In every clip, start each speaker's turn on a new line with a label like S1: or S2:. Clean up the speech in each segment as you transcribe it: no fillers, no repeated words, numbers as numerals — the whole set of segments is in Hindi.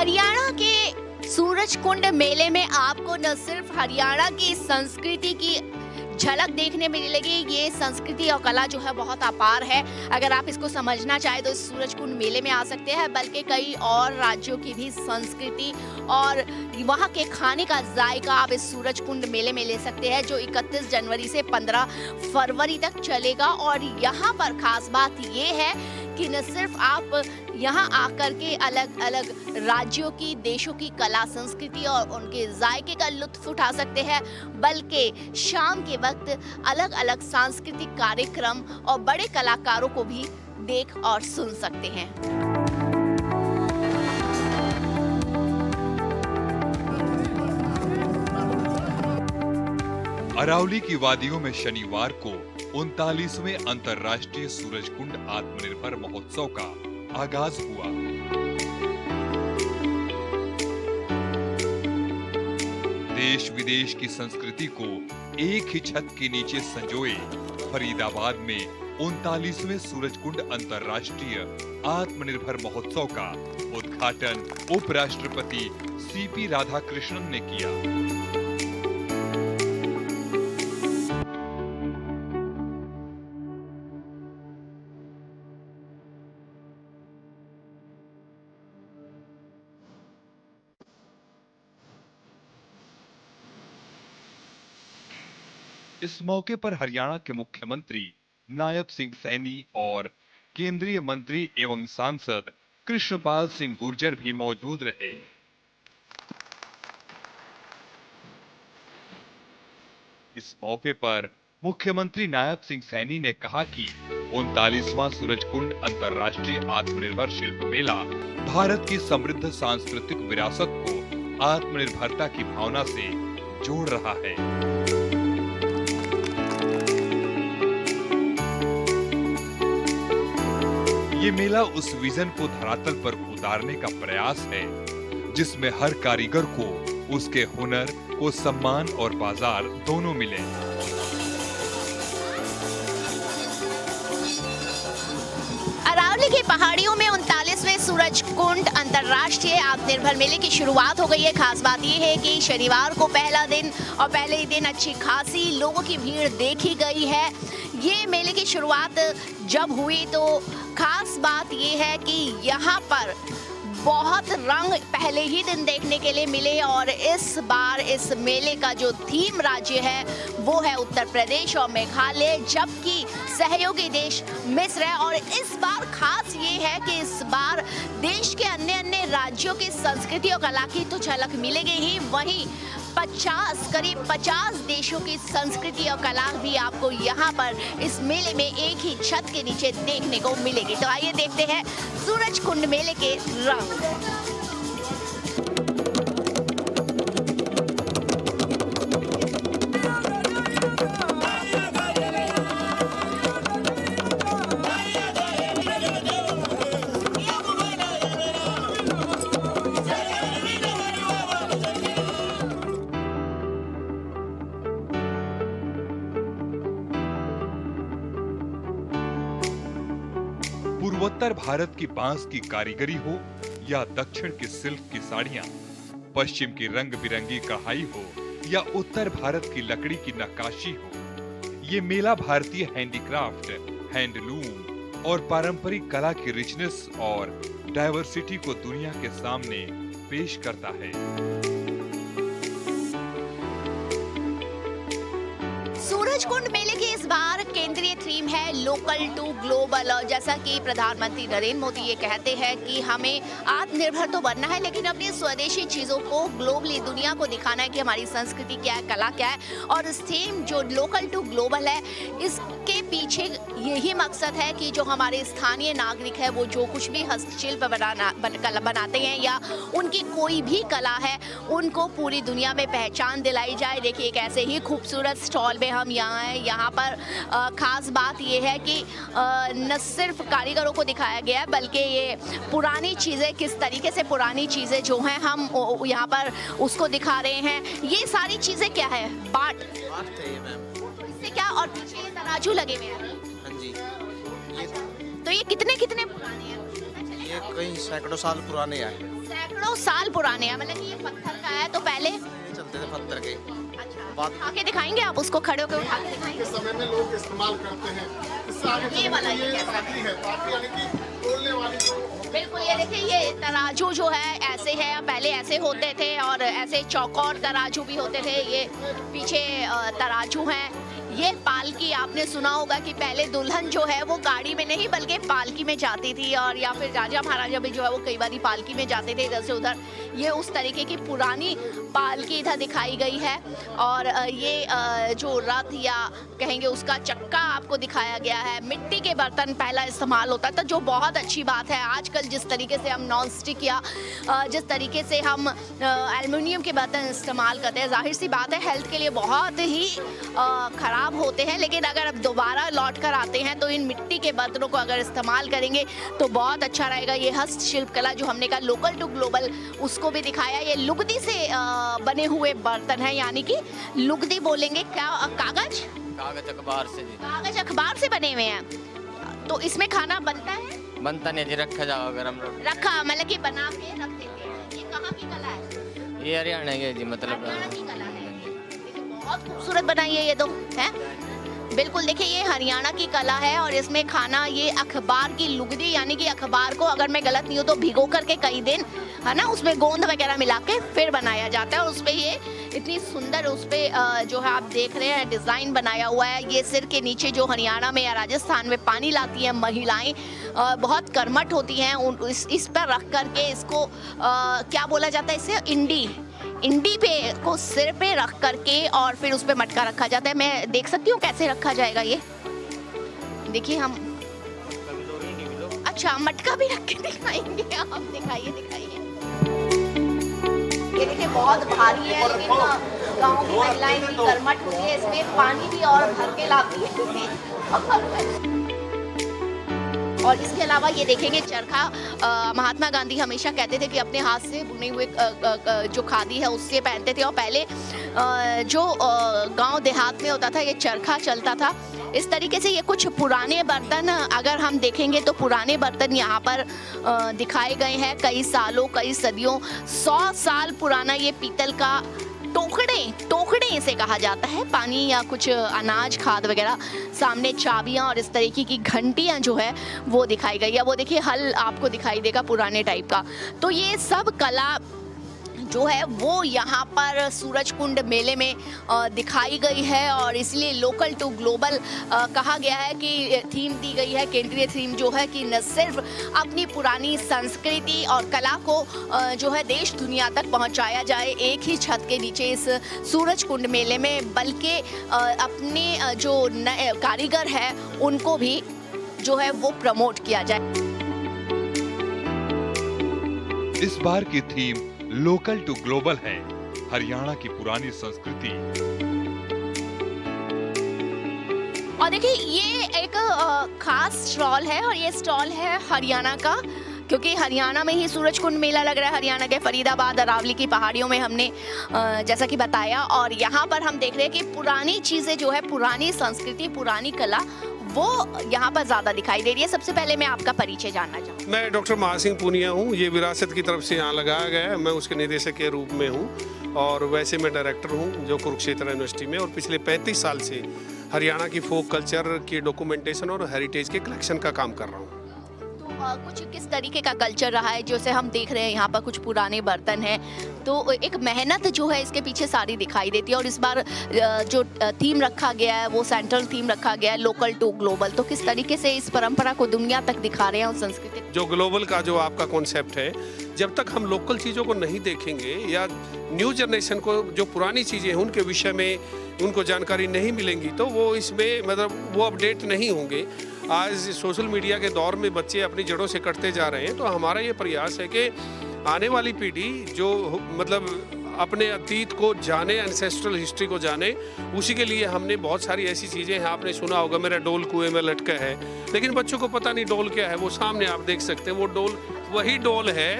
S1: हरियाणा के सूरजकुंड मेले में आपको न सिर्फ हरियाणा की संस्कृति की झलक देखने में मिलेगी, ये संस्कृति और कला जो है बहुत अपार है। अगर आप इसको समझना चाहें तो इस सूरजकुंड मेले में आ सकते हैं, बल्कि कई और राज्यों की भी संस्कृति और वहाँ के खाने का जायका आप इस सूरजकुंड मेले में ले सकते हैं, जो 31 जनवरी से 15 फरवरी तक चलेगा। और यहाँ पर खास बात ये है कि न सिर्फ आप यहाँ आकर के अलग अलग राज्यों की, देशों की कला संस्कृति और उनके जायके का लुत्फ उठा सकते हैं, बल्कि शाम के वक्त अलग अलग सांस्कृतिक कार्यक्रम और बड़े कलाकारों को भी देख और सुन सकते हैं।
S2: अरावली की वादियों में शनिवार को 39वें अंतर्राष्ट्रीय सूरजकुंड आत्मनिर्भर महोत्सव का आगाज हुआ। देश विदेश की संस्कृति को एक ही छत के नीचे संजोए फरीदाबाद में 39वें सूरजकुंड अंतर्राष्ट्रीय आत्मनिर्भर महोत्सव का उद्घाटन उपराष्ट्रपति सीपी राधाकृष्णन ने किया। इस मौके पर हरियाणा के मुख्यमंत्री नायब सिंह सैनी और केंद्रीय मंत्री एवं सांसद कृष्णपाल सिंह गुर्जर भी मौजूद रहे। इस मौके पर मुख्यमंत्री नायब सिंह सैनी ने कहा कि 39वां सूरजकुंड अंतर्राष्ट्रीय आत्मनिर्भर शिल्प मेला भारत की समृद्ध सांस्कृतिक विरासत को आत्मनिर्भरता की भावना से जोड़ रहा है। ये मेला उस विजन को धरातल पर उतारने का प्रयास है जिसमें हर कारीगर को उसके हुनर को सम्मान और बाजार दोनों मिले।
S1: अरावली की पहाड़ियों में 39वें सूरजकुंड अंतर्राष्ट्रीय आत्मनिर्भर मेले की शुरुआत हो गई है। खास बात यह है कि शनिवार को पहला दिन और पहले ही दिन अच्छी खासी लोगों की भीड़ देखी गई है। ये मेले की शुरुआत जब हुई तो खास बात यह है कि यहाँ पर बहुत रंग पहले ही दिन देखने के लिए मिले और इस बार इस मेले का जो थीम राज्य है वो है उत्तर प्रदेश और मेघालय, जबकि सहयोगी देश मिस्र है। और इस बार खास ये है कि इस बार देश के अन्य राज्यों की संस्कृति और कला की तो झलक मिलेगी ही, वहीं करीब 50 देशों की संस्कृति और कला भी आपको यहाँ पर इस मेले में एक ही छत के नीचे देखने को मिलेगी। तो आइए देखते हैं सूरजकुंड मेले के रंग।
S2: पूर्वोत्तर भारत की बांस की कारीगरी हो या दक्षिण की सिल्क की साड़ियां, पश्चिम की रंग बिरंगी कढ़ाई हो या उत्तर भारत की लकड़ी की नक्काशी हो, ये मेला भारतीय हैंडीक्राफ्ट, हैंडलूम और पारंपरिक कला की रिचनेस और डाइवर्सिटी को दुनिया के सामने पेश करता है।
S1: सूरजकुंड मेले की इस बार केंद्रीय थीम है लोकल टू ग्लोबल। और जैसा कि प्रधानमंत्री नरेंद्र मोदी ये कहते हैं कि हमें आत्मनिर्भर तो बनना है, लेकिन अपनी स्वदेशी चीजों को ग्लोबली दुनिया को दिखाना है कि हमारी संस्कृति क्या है, कला क्या है। और इस थीम जो लोकल टू ग्लोबल है, इसके पीछे यही मकसद है कि जो हमारे स्थानीय नागरिक है वो जो कुछ भी हस्तशिल्प बनाते हैं या उनकी कोई भी कला है, उनको पूरी दुनिया में पहचान दिलाई जाए। देखिए एक ऐसे ही खूबसूरत स्टॉल में हम यहाँ हैं। यहाँ पर खास बात ये है कि न सिर्फ कारीगरों को दिखाया गया है, बल्कि ये पुरानी चीज़ें, किस तरीके से पुरानी चीज़ें जो हैं हम यहाँ पर उसको दिखा रहे हैं। ये सारी चीज़ें क्या है? बाट है मैम। इससे क्या, और पीछे ये तराजू लगे हुए हैं। हाँ जी। तो ये कितने पुराने हैं?
S3: ये कई सैकड़ों साल पुराने हैं।
S1: सैकड़ों साल पुराने हैं, मतलब कि ये पत्थर का है। तो पहले
S3: ये चलते थे पत्थर के।
S1: अच्छा, आके दिखाएंगे आप उसको, खड़े होकर उठा के दिखाएंगे।
S4: समय में लोग इस्तेमाल करते हैं। इससे आगे
S1: ये वाला
S4: ये
S1: ये कैसा
S4: ताकि है, ताकि यानी कि तोलने वाली जो
S1: बिल्कुल, ये देखिए ये तराजू जो है ऐसे है, पहले ऐसे होते थे और ऐसे चौकोर तराजू भी होते थे। ये पीछे तराजू हैं। ये पालकी, आपने सुना होगा कि पहले दुल्हन जो है वो गाड़ी में नहीं बल्कि पालकी में जाती थी, और या फिर राजा महाराजा भी जो है वो कई बार पालकी में जाते थे इधर से उधर। ये उस तरीके की पुरानी पालकी इधर दिखाई गई है। और ये जो रथ या कहेंगे उसका चक्का आपको दिखाया गया है। मिट्टी के बर्तन पहला इस्तेमाल होता था, जो बहुत अच्छी बात है। आजकल जिस तरीके से हम नॉन स्टिक या जिस तरीके से हम एल्युमिनियम के बर्तन इस्तेमाल करते हैं, जाहिर सी बात है हेल्थ के लिए बहुत ही खराब होते हैं, लेकिन अगर अब दोबारा लौट कर आते हैं तो इन मिट्टी के बर्तनों को अगर इस्तेमाल करेंगे तो बहुत अच्छा रहेगा। ये हस्तशिल्प कला जो हमने कहा लोकल टू ग्लोबल, उसको भी दिखाया। ये लुगदी से बने हुए बर्तन हैं, यानी कि लुगदी बोलेंगे क्या, कागज
S3: अखबार से जी।
S1: कागज अखबार से बने हुए हैं। तो इसमें खाना बनता है?
S3: बनता नहीं जी, रखा जाओ अगर हम लोग
S1: रखा मतलब कि बना के रख देते हैं। ये कहाँ की कला है?
S3: ये हरियाणा के जी, मतलब
S1: हरियाणा की कला है। देखिए बहुत खूबसूरत बनाई है ये तो, है बिल्कुल। देखिए ये हरियाणा की कला है और इसमें खाना, ये अखबार की लुगदी, यानी कि अखबार को अगर मैं गलत नहीं हूँ तो भिगो करके कई दिन, है ना, उसमें गोंद वगैरह मिला के फिर बनाया जाता है। और उस पे ये इतनी सुंदर उस पे जो है आप देख रहे हैं डिज़ाइन बनाया हुआ है। ये सिर के नीचे जो हरियाणा में या राजस्थान में पानी लाती हैं महिलाएं, बहुत कर्मठ होती हैं, इस पर रख करके इसको क्या बोला जाता है इसे, इंडी पे को सिर पे रख करके और फिर उस पे मटका रखा जाता है। मैं देख सकती हूँ कैसे रखा जाएगा ये, देखिए हम, अच्छा मटका भी रख के दिखाएंगे आप, दिखाइए। ये देखिए बहुत भारी है, लेकिन गांव की महिलाएं भी कर्मठ होती है, इसमें पानी भी और भर के लाती है। और इसके अलावा ये देखेंगे चरखा, महात्मा गांधी हमेशा कहते थे कि अपने हाथ से बुने हुए जो खादी है उससे पहनते थे। और पहले जो गांव देहात में होता था ये चरखा चलता था। इस तरीके से ये कुछ पुराने बर्तन अगर हम देखेंगे तो पुराने बर्तन यहाँ पर दिखाए गए हैं। कई सालों, कई सदियों, 100 साल पुराना ये पीतल का टोकड़े इसे कहा जाता है। पानी या कुछ अनाज खाद वगैरह, सामने चाबियां और इस तरीके की घंटियां जो है वो दिखाई गई है। वो देखिए हल आपको दिखाई देगा पुराने टाइप का। तो ये सब कला जो है वो यहाँ पर सूरजकुंड मेले में दिखाई गई है और इसलिए लोकल टू ग्लोबल कहा गया है कि थीम दी गई है। केंद्रीय थीम जो है कि न सिर्फ अपनी पुरानी संस्कृति और कला को जो है देश दुनिया तक पहुँचाया जाए एक ही छत के नीचे इस सूरजकुंड मेले में, बल्कि अपने जो नए कारीगर है उनको भी जो है वो प्रमोट किया जाए।
S2: इस बार की थीम लोकल टू ग्लोबल है, हरियाणा की पुरानी संस्कृति।
S1: और देखिए ये एक खास स्टॉल है और ये स्टॉल है हरियाणा का, क्योंकि हरियाणा में ही सूरजकुंड मेला लग रहा है। हरियाणा के फरीदाबाद अरावली की पहाड़ियों में हमने जैसा कि बताया, और यहाँ पर हम देख रहे हैं कि पुरानी चीज़ें जो है, पुरानी संस्कृति, पुरानी कला वो यहाँ पर ज़्यादा दिखाई दे रही है। सबसे पहले मैं आपका परिचय जानना चाहूँ।
S5: मैं डॉक्टर महासिंह पूनिया हूँ। ये विरासत की तरफ से यहाँ लगाया गया है, मैं उसके निदेशक के रूप में हूँ और वैसे मैं डायरेक्टर हूँ जो कुरुक्षेत्र यूनिवर्सिटी में, और पिछले 35 साल से हरियाणा की फोक कल्चर की डॉक्यूमेंटेशन और हेरिटेज के कलेक्शन का काम कर रहा हूँ।
S1: कुछ किस तरीके का कल्चर रहा है, जैसे हम देख रहे हैं यहाँ पर कुछ पुराने बर्तन हैं, तो एक मेहनत जो है इसके पीछे सारी दिखाई देती है। और इस बार जो थीम रखा गया है वो सेंट्रल थीम रखा गया है लोकल टू ग्लोबल, तो किस तरीके से इस परंपरा को दुनिया तक दिखा रहे हैं उस संस्कृति।
S5: जो ग्लोबल का जो आपका कॉन्सेप्ट है, जब तक हम लोकल चीज़ों को नहीं देखेंगे या न्यू जनरेशन को जो पुरानी चीज़ें हैं उनके विषय में उनको जानकारी नहीं मिलेंगी तो वो इसमें मतलब वो अपडेट नहीं होंगे। आज सोशल मीडिया के दौर में बच्चे अपनी जड़ों से कटते जा रहे हैं, तो हमारा ये प्रयास है कि आने वाली पीढ़ी जो मतलब अपने अतीत को जाने, एंसेस्ट्रल हिस्ट्री को जाने, उसी के लिए हमने बहुत सारी ऐसी चीज़ें हैं। आपने सुना होगा मेरा डोल कुएं में लटका है, लेकिन बच्चों को पता नहीं डोल क्या है। वो सामने आप देख सकते हैं, वो डोल वही डोल है,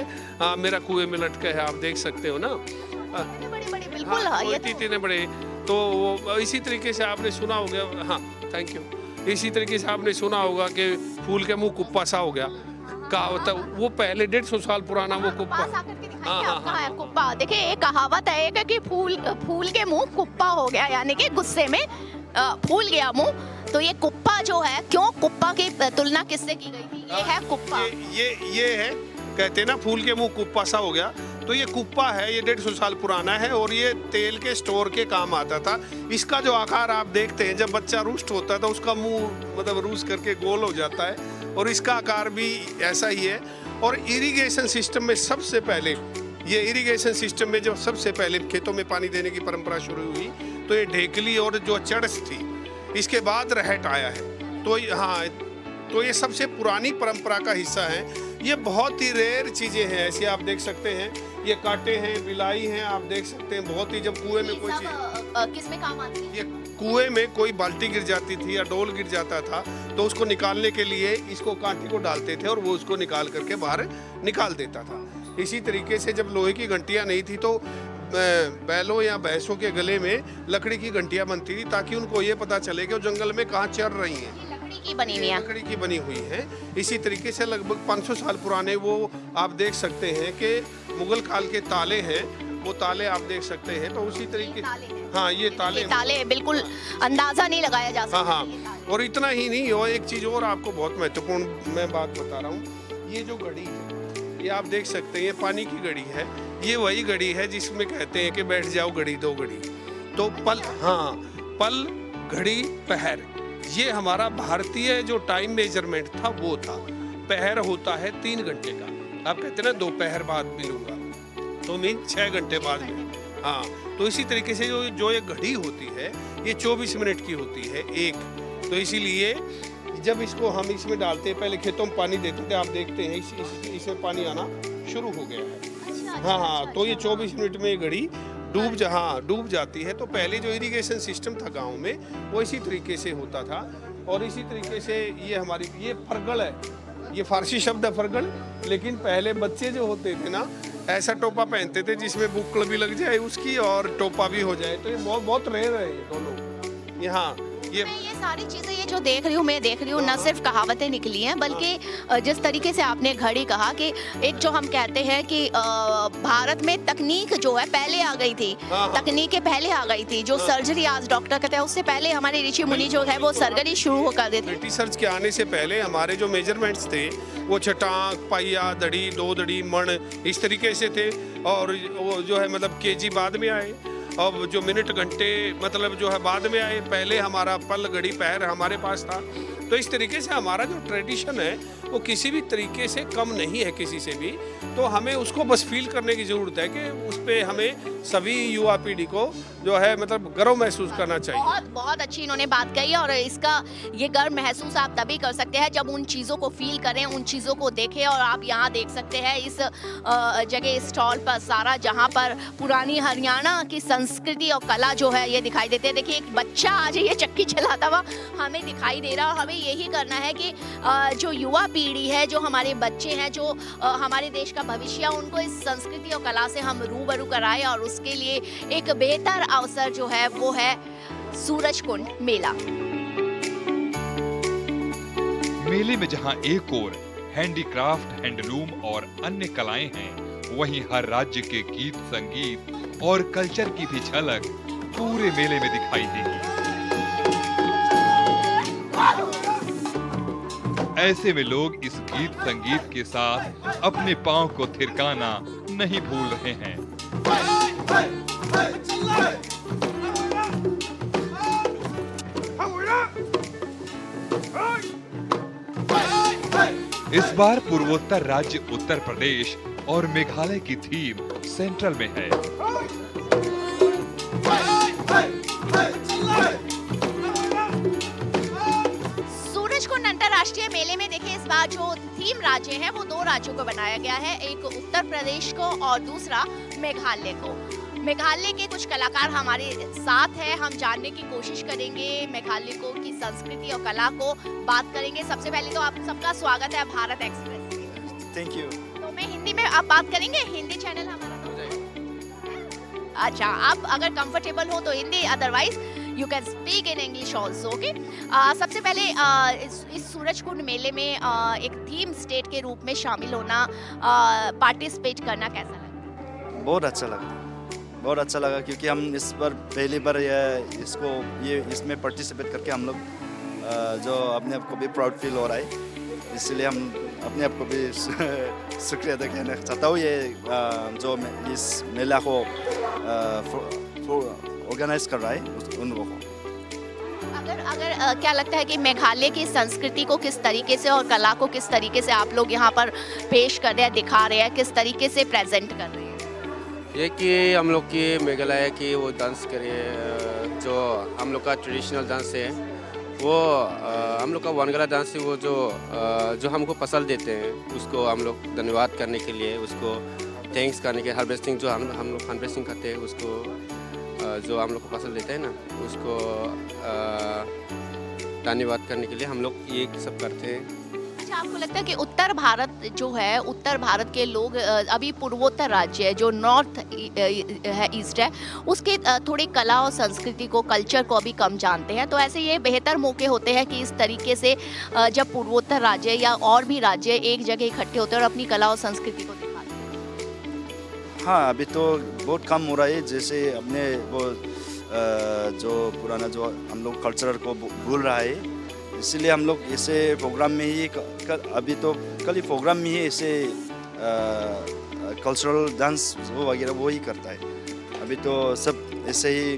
S5: मेरा कुएं में लटका है, आप देख सकते हो ना।
S1: बड़े बिल्कुल
S5: इतने बड़े, तो वो इसी तरीके से आपने सुना होगा। हाँ, थैंक यू। इसी तरीके से आपने सुना होगा कि फूल के मुंह कुप्पा सा हो गया, कहावत है, वो पहले 150 साल पुराना वो कुप्पा।
S1: पास आकर के दिखाइए
S5: हाँ,
S1: आप कहाँ है कुप्पा। देखिए एक कहावत है एक कि फूल के मुंह कुप्पा हो गया, यानी कि गुस्से में फूल गया मुंह। तो ये कुप्पा जो है, क्यों कुप्पा की तुलना किससे की गई थी? ये है कुप्पा।
S5: ये है, कहते हैं ना फूल के मुंह कुप्पा सा हो गया, तो ये कुप्पा है, ये 150 साल पुराना है और ये तेल के स्टोर के काम आता था। इसका जो आकार आप देखते हैं, जब बच्चा रुष्ट होता है तो उसका मुंह मतलब रूस करके गोल हो जाता है, और इसका आकार भी ऐसा ही है। और इरिगेशन सिस्टम में सबसे पहले, ये इरिगेशन सिस्टम में जो सबसे पहले खेतों में पानी देने की परंपरा शुरू हुई, तो ये ढेकली और जो चड़स थी, इसके बाद रहट आया है। तो हाँ, तो ये सबसे पुरानी परंपरा का हिस्सा है। ये बहुत ही रेयर चीज़ें हैं, ऐसे आप देख सकते हैं, ये कांटे हैं, बिलाई हैं, आप देख सकते हैं। बहुत ही, जब कुएं में कोई चीज़,
S1: किस में काम आती है?
S5: ये कुएं में कोई बाल्टी गिर जाती थी या डोल गिर जाता था, तो उसको निकालने के लिए इसको कांटे को डालते थे और वो उसको निकाल करके बाहर निकाल देता था। इसी तरीके से जब लोहे की घंटियाँ नहीं थी तो बैलों या भैंसों के गले में लकड़ी की घंटियाँ बनती थी, ताकि उनको ये पता चले कि वो जंगल में कहाँ चर रही हैं।
S1: लकड़ी की बनी हुई है।
S5: लकड़ी की बनी हुई है। इसी तरीके से लगभग 500 साल पुराने वो आप देख सकते हैं कि मुगल काल के ताले हैं, वो ताले आप देख सकते हैं। तो उसी तरीके, हाँ ये ताले
S1: बिल्कुल अंदाजा नहीं लगाया जा सकता।
S5: हाँ हाँ, और इतना ही नहीं, और एक चीज़ और आपको बहुत महत्वपूर्ण मैं बात बता रहा हूँ। ये जो घड़ी है, ये आप देख सकते हैं, ये पानी की घड़ी है। ये वही घड़ी है जिसमें कहते हैं कि बैठ जाओ घड़ी दो घड़ी। तो पल, हाँ पल, घड़ी, पहर, ये हमारा भारतीय जो टाइम मेजरमेंट था वो था। पहर होता है 3 घंटे का। आप कहते हैं ना दोपहर बाद मिलूंगा, तो मीन 6 घंटे बाद में। हाँ, तो इसी तरीके से जो ये घड़ी होती है, ये 24 मिनट की होती है एक। तो इसीलिए जब इसको हम इसमें डालते हैं, पहले खेतों में पानी देते थे, आप देखते हैं इसमें पानी आना शुरू हो गया है। हाँ हाँ, तो ये 24 मिनट में ये घड़ी डूब जाती है। तो पहले जो इरिगेशन सिस्टम था गांव में, वो इसी तरीके से होता था। और इसी तरीके से ये हमारी, ये फरगल है, ये फारसी शब्द है फरगल, लेकिन पहले बच्चे जो होते थे ना, ऐसा टोपा पहनते थे जिसमें बुक्कड़ भी लग जाए उसकी और टोपा भी हो जाए। तो ये बहुत रेयर है ये दोनों। यहाँ ये
S1: सारी चीजें ये जो देख रही हूँ, मैं देख रही हूँ, न सिर्फ कहावतें निकली हैं, बल्कि जिस तरीके से आपने घड़ी कहा कि एक जो हम कहते हैं कि भारत में तकनीक जो है पहले आ गई थी, तकनीकें पहले आ गई थी। जो सर्जरी आज डॉक्टर कहते हैं, उससे पहले हमारे ऋषि मुनि जो है वो सर्जरी शुरू कर देते थे।
S5: ब्रिटिशर्स के आने से पहले हमारे जो मेजरमेंट्स थे, वो छटाक, पाइया, दड़ी, 2 दड़ी, मण, इस तरीके से थे। और वो जो है मतलब केजी बाद में आए। अब जो मिनट, घंटे मतलब जो है बाद में आए। पहले हमारा पल, घड़ी, पहर हमारे पास था। तो इस तरीके से हमारा जो ट्रेडिशन है वो किसी भी तरीके से कम नहीं है किसी से भी। तो हमें उसको बस फील करने की ज़रूरत है कि उस पर हमें सभी युवा पीढ़ी को जो है मतलब गर्व महसूस करना चाहिए।
S1: बहुत अच्छी इन्होंने बात कही। और इसका ये गर्व महसूस आप तभी कर सकते हैं जब उन चीज़ों को फील करें, उन चीज़ों को देखें। और आप यहाँ देख सकते हैं इस जगह, स्टॉल पर सारा, जहाँ पर पुरानी हरियाणा की संस्कृति और कला जो है ये दिखाई देते हैं। देखिए एक बच्चा आज ये चक्की चलाता हुआ हमें दिखाई दे रहा है। हमें यही करना है कि जो युवा पीढ़ी है, जो हमारे बच्चे हैं, जो हमारे देश का भविष्य, उनको इस संस्कृति और कला से हम रूबरू कराएं। और उसके लिए एक बेहतर अवसर जो है वो है सूरजकुंड मेला।
S2: मेले में जहां एक ओर हैंडीक्राफ्ट, हैंडलूम और अन्य कलाएं हैं, वहीं हर राज्य के गीत, संगीत और कल्चर की भी झलक पूरे मेले में दिखाई देगी। ऐसे में लोग इस गीत संगीत के साथ अपने पांव को थिरकाना नहीं भूल रहे हैं। इस बार पूर्वोत्तर राज्य उत्तर प्रदेश और मेघालय की थीम सेंट्रल में है।
S1: सूरजकुंड अंतर्राष्ट्रीय मेले में देखिए इस बार जो थीम राज्य है वो 2 राज्यों को बनाया गया है, एक उत्तर प्रदेश को और दूसरा मेघालय को। मेघालय के कुछ कलाकार हमारे साथ हैं, हम जानने की कोशिश करेंगे मेघालय को की संस्कृति और कला को बात करेंगे। सबसे पहले तो आप सबका स्वागत है भारत एक्सप्रेस में।
S3: Thank you.
S1: तो मैं हिंदी में आप बात करेंगे, हिंदी चैनल हमारा। अच्छा, आप अगर कंफर्टेबल हो तो Hindi, otherwise you can speak in English also, okay. सबसे पहले इस सूरज कुंड मेले में एक थीम स्टेट के रूप में शामिल होना, पार्टिसिपेट करना कैसा लगा?
S6: बहुत अच्छा लगा, बहुत अच्छा लगा, क्योंकि हम इस बार पहली बार इसमें पार्टिसिपेट करके हम लोग जो अपने आप को भी प्राउड फील हो रहा है, इसलिए हम अपने आप को भी शुक्रिया अदा कहना चाहता हूँ। ये जो इस मेला को ऑर्गेनाइज कर रहा है उन लोगों को।
S1: अगर क्या लगता है कि मेघालय की संस्कृति को किस तरीके से और कला को किस तरीके से आप लोग यहाँ पर पेश कर रहे हैं, दिखा रहे हैं, किस तरीके से प्रेजेंट कर रहे हैं?
S7: ये कि हम लोग की मेघालय की वो डांस करिए, जो हम लोग का ट्रेडिशनल डांस है, वो हम लोग का वनगला डांस है, वो जो हमको पसंद देते हैं, उसको हम लोग धन्यवाद करने के लिए, उसको थैंक्स करने के, हार्वेस्टिंग जो हम लोग हार्वेस्टिंग करते हैं, उसको जो हम लोग को पसंद देते हैं ना, उसको धन्यवाद करने के लिए हम लोग ये सब करते हैं।
S1: अच्छा, आपको लगता है कि उत्तर भारत जो है, उत्तर भारत के लोग अभी पूर्वोत्तर राज्य है जो नॉर्थ है, ईस्ट है, उसके थोड़ी कला और संस्कृति को, कल्चर को अभी कम जानते हैं, तो ऐसे ये बेहतर मौके होते हैं कि इस तरीके से जब पूर्वोत्तर राज्य या और भी राज्य एक जगह इकट्ठे होते हैं और अपनी कला और संस्कृति को दिखाते हैं।
S6: हाँ, अभी तो बहुत कम हो रहा है, जैसे अपने वो जो पुराना जो हम लोग कल्चर को भूल रहा है, इसलिए हम लोग ऐसे प्रोग्राम में ही अभी तो कल ही प्रोग्राम में ही ऐसे कल्चरल डांस वो वगैरह वो ही करता है। अभी तो सब ऐसे ही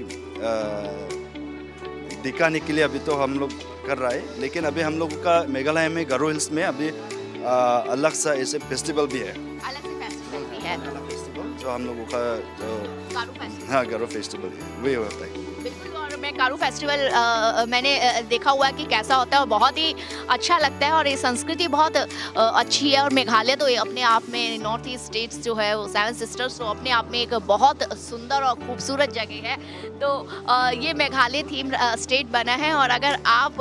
S6: दिखाने के लिए अभी तो हम लोग कर रहा है, लेकिन अभी हम लोग का मेघालय में गारो हिल्स में अभी अलग सा ऐसे फेस्टिवल भी है,
S1: अलग से फेस्टिवल भी है
S6: जो हम लोगों का जो
S1: गारो फेस्टिवल।
S6: हाँ, गारो फेस्टिवल है, वही होता है।
S1: बिल्कुल, और मैं गारो फेस्टिवल मैंने देखा हुआ है कि कैसा होता है और बहुत ही अच्छा लगता है, और ये संस्कृति बहुत अच्छी है। और मेघालय तो अपने आप में, नॉर्थ ईस्ट स्टेट्स जो है वो 7 सिस्टर्स, तो अपने आप में एक बहुत सुंदर और खूबसूरत जगह है। तो ये मेघालय थीम स्टेट बना है, और अगर आप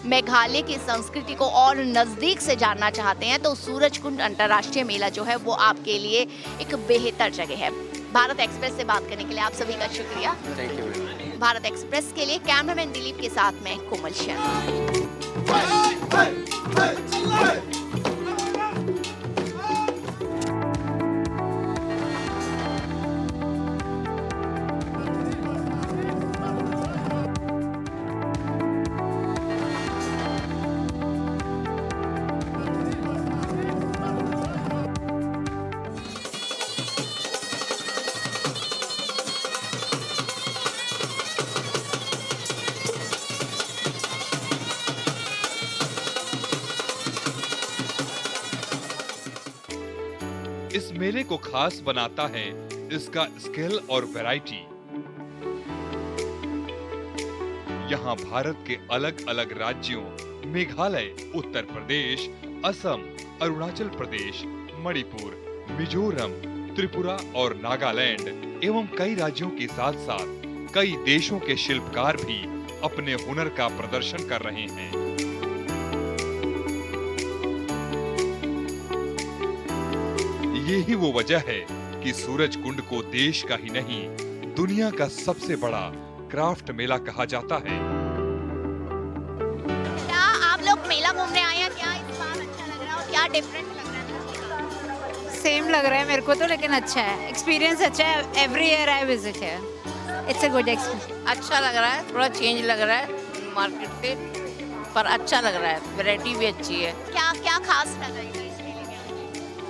S1: मेघालय की संस्कृति को और नज़दीक से जानना चाहते हैं तो सूरज कुंड अंतर्राष्ट्रीय मेला जो है वो आपके लिए एक बेहतर जगह है। भारत एक्सप्रेस से बात करने के लिए आप सभी का शुक्रिया।
S7: Thank you.
S1: भारत एक्सप्रेस के लिए कैमरामैन दिलीप के साथ मैं कोमल शर्मा।
S2: इस मेले को खास बनाता है इसका स्केल और वैरायटी। यहाँ भारत के अलग अलग राज्यों मेघालय, उत्तर प्रदेश, असम, अरुणाचल प्रदेश, मणिपुर, मिजोरम, त्रिपुरा और नागालैंड एवं कई राज्यों के साथ साथ कई देशों के शिल्पकार भी अपने हुनर का प्रदर्शन कर रहे हैं। यही वो वजह है कि सूरज कुंड को देश का ही नहीं, दुनिया का सबसे बड़ा क्राफ्ट मेला कहा जाता है।
S1: क्या आप लोग मेला घूमने आए हैं? क्या इस बार अच्छा लग रहा है और क्या डिफरेंट लग रहा है?
S8: सेम लग रहा है मेरे को तो, लेकिन अच्छा है, एक्सपीरियंस अच्छा है। एवरी ईयर आई विजिट है, इट्स अ गुड एक्सपीरियंस।
S9: अच्छा लग रहा है, थोड़ा चेंज लग रहा है मार्केट से, पर अच्छा लग रहा है, वैरायटी भी अच्छी है।
S1: क्या क्या खास लग रहा है इस मेले में?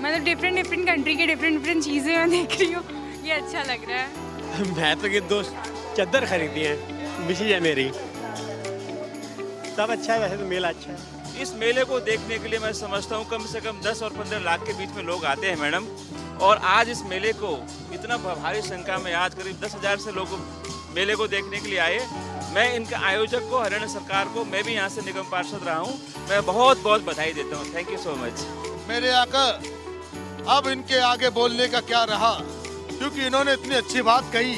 S8: मतलब डिफरेंट कंट्री के डिफरेंट चीज़ें मैं देख रही हूँ, ये अच्छा लग रहा है।
S10: मैं तो ये 2 चादर खरीदी है, मिसी है मेरी। सब अच्छा है, वैसे तो मेला अच्छा है।
S11: इस मेले को देखने के लिए मैं समझता हूँ कम से कम 10 और 15 लाख के बीच में लोग आते हैं मैडम। और आज इस मेले को इतना भारी संख्या में, आज करीब 10,000 से लोग मेले को देखने के लिए आए। मैं इनके आयोजक को, हरियाणा सरकार को, मैं भी यहाँ से निगम पार्षद रहा हूँ, मैं बहुत बहुत बधाई देता हूँ। Thank you so much.
S4: मेरे आकर अब इनके आगे बोलने का क्या रहा, क्योंकि इन्होंने इतनी अच्छी बात कही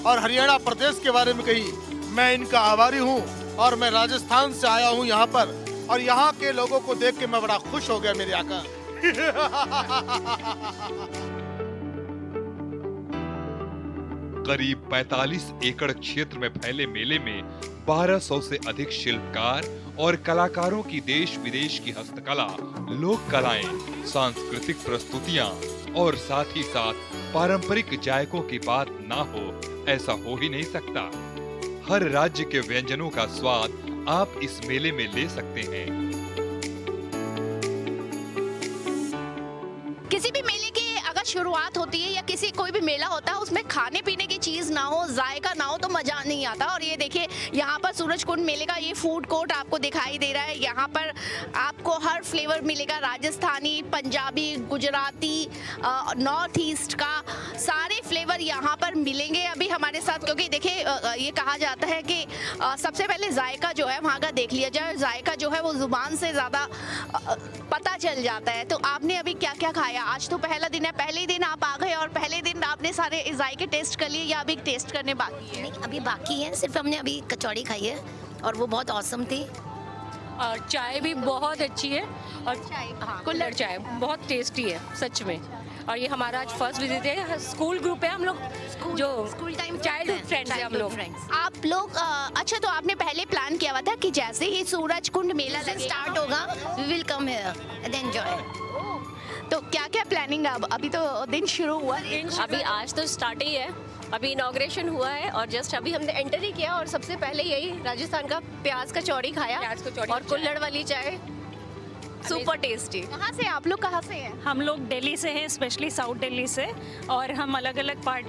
S4: और हरियाणा प्रदेश के बारे में कही। मैं इनका आभारी हूँ, और मैं राजस्थान से आया हूँ यहाँ पर, और यहाँ के लोगों को देख के मैं बड़ा खुश हो गया मेरे आका।
S2: करीब 45 एकड़ क्षेत्र में फैले मेले में 1200 से अधिक शिल्पकार और कलाकारों की देश विदेश की हस्तकला, लोक कलाएं, सांस्कृतिक प्रस्तुतियां और साथ ही साथ पारंपरिक जायकों की बात ना हो ऐसा हो ही नहीं सकता। हर राज्य के व्यंजनों का स्वाद आप इस मेले में ले सकते हैं।
S1: किसी भी मेले की अगर शुरुआत होती है या किसी कोई भी मेला होता है उसमें खाने पीने की चीज ना हो, जायका ना हो तो मजा नहीं आता। और ये देखिए यहाँ पर सूरजकुंड मेले का ये फूड कोर्ट आपको दिखाई दे रहा है। यहाँ पर आपको हर फ्लेवर मिलेगा, राजस्थानी, पंजाबी, गुजराती, नॉर्थ ईस्ट का सारे फ्लेवर यहाँ पर मिलेंगे अभी हमारे साथ। क्योंकि देखिए ये कहा जाता है कि सबसे पहले जायका जो है वहाँ का देख लिया जाए। जायका जो है वो जुबान से ज़्यादा पता चल जाता है। तो आपने अभी क्या क्या खाया? आज तो पहला दिन है, पहले ही दिन आप आ गए और पहले दिन आपने सारे जायके टेस्ट कर लिए या अभी टेस्ट करने बाकी है?
S12: नहीं, अभी बाकी है। सिर्फ हमने अभी कचौड़ी खाई है और वो बहुत औसम थी।
S9: और चाय भी बहुत अच्छी है और हाँ, कुल्हड़ चाय बहुत टेस्टी है सच में। और ये हमारा आज फर्स्ट विजिट है। स्कूल ग्रुप है हम लोग, जो
S12: स्कूल टाइम
S9: चाइल्डहुड फ्रेंड्स है हम लोग।
S1: आप लोग अच्छा, तो आपने पहले प्लान किया हुआ था कि जैसे ही सूरजकुंड मेला
S12: स्टार्ट होगा we will come here and enjoy.
S1: तो क्या क्या प्लानिंग है? अभी तो दिन शुरू हुआ।
S9: अभी आज तो स्टार्ट ही है, अभी इनॉग्रेशन हुआ है और जस्ट अभी हमने एंटर ही किया और सबसे पहले यही राजस्थान का प्याज कचौड़ी खाया और कुल्हड़ वाली चाय, सुपर टेस्टी।
S1: कहाँ से आप लोग, कहाँ से हैं?
S8: हम लोग दिल्ली से हैं, स्पेशली साउथ दिल्ली से, और हम अलग अलग पार्ट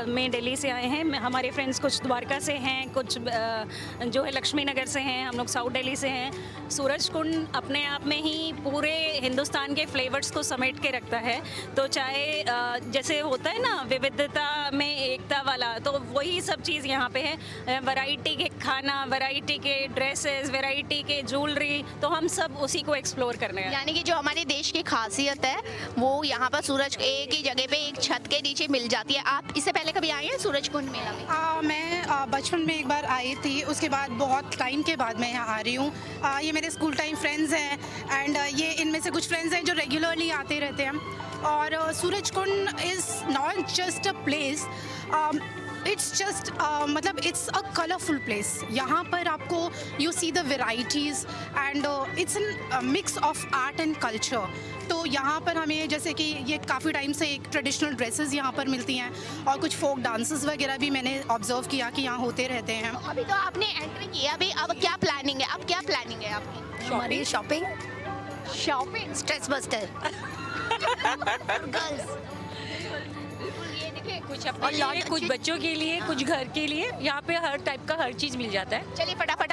S8: में दिल्ली से आए हैं। हमारे फ्रेंड्स कुछ द्वारका से हैं, कुछ जो है लक्ष्मी नगर से हैं, हम लोग साउथ दिल्ली से हैं। सूरजकुंड अपने आप में ही पूरे हिंदुस्तान के फ्लेवर्स को समेट के रखता है। तो चाहे जैसे होता है ना विविधता में एकता वाला, तो वही सब चीज़ यहाँ पे है। वैरायटी के खाना, वैरायटी के ड्रेसेस, वैरायटी के ज्वेलरी, तो हम सब उसी को एक्सप्लोर करने हैं।
S1: यानी कि जो हमारे देश की खासियत है वो यहाँ पर सूरज एक ही जगह पे एक छत के नीचे मिल जाती है। आप इससे पहले कभी आए हैं सूरजकुंड मेला में?
S8: मैं बचपन में एक बार आई थी, उसके बाद बहुत टाइम के बाद मैं यहाँ आ रही हूँ। ये मेरे स्कूल टाइम फ्रेंड्स हैं एंड ये इनमें से कुछ फ्रेंड्स हैं जो रेगुलरली आते रहते हैं। और Surajkund is not just a place, it's just मतलब इट्स अ कलरफुल प्लेस। यहाँ पर आपको you see the varieties and it's an mix of art and culture. तो यहाँ पर हमें जैसे कि ये काफ़ी टाइम से एक ट्रेडिशनल ड्रेसेस यहाँ पर मिलती हैं और कुछ फोक डांसेस वगैरह भी मैंने ऑब्जर्व किया कि यहाँ होते रहते हैं।
S1: अभी तो आपने एंट्री किया, अभी अब क्या प्लानिंग है? अब क्या प्लानिंग है आपकी?
S12: हमारी शॉपिंग
S1: स्ट्रेस बस्टर गर्ल्स। ये देखिए
S9: कुछ अपने लिए, कुछ बच्चों के लिए, कुछ घर के लिए, यहाँ पे हर टाइप का हर चीज़ मिल जाता है।
S1: चलिए फटाफट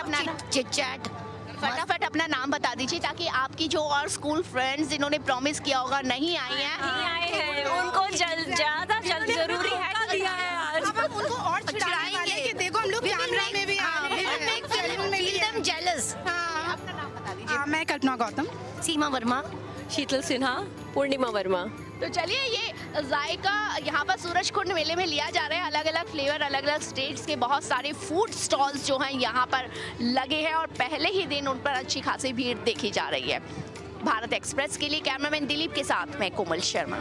S1: अपना नाम बता दीजिए ताकि आपकी जो और स्कूल फ्रेंड्स जिन्होंने प्रॉमिस किया होगा नहीं आई हैं,
S9: उनको ज़्यादा जरूरी है दिया है आज।
S8: अब उनको और चिढ़ाएंगे कि देखो हम लोग कैमरा में भी आ रहे हैं, फिल्म में भी हैं।
S12: जेलस।
S1: अपना नाम बता दीजिए।
S8: मैं कल्पना गौतम।
S12: सीमा वर्मा।
S9: शीतल सिन्हा। पूर्णिमा वर्मा।
S1: तो चलिए ये जायका यहाँ पर सूरजकुंड मेले में लिया जा रहा है। अलग अलग फ्लेवर, अलग अलग स्टेट्स के बहुत सारे फूड स्टॉल्स जो हैं यहाँ पर लगे हैं और पहले ही दिन उन पर अच्छी खासी भीड़ देखी जा रही है। भारत एक्सप्रेस के लिए कैमरामैन दिलीप के साथ मैं कोमल शर्मा।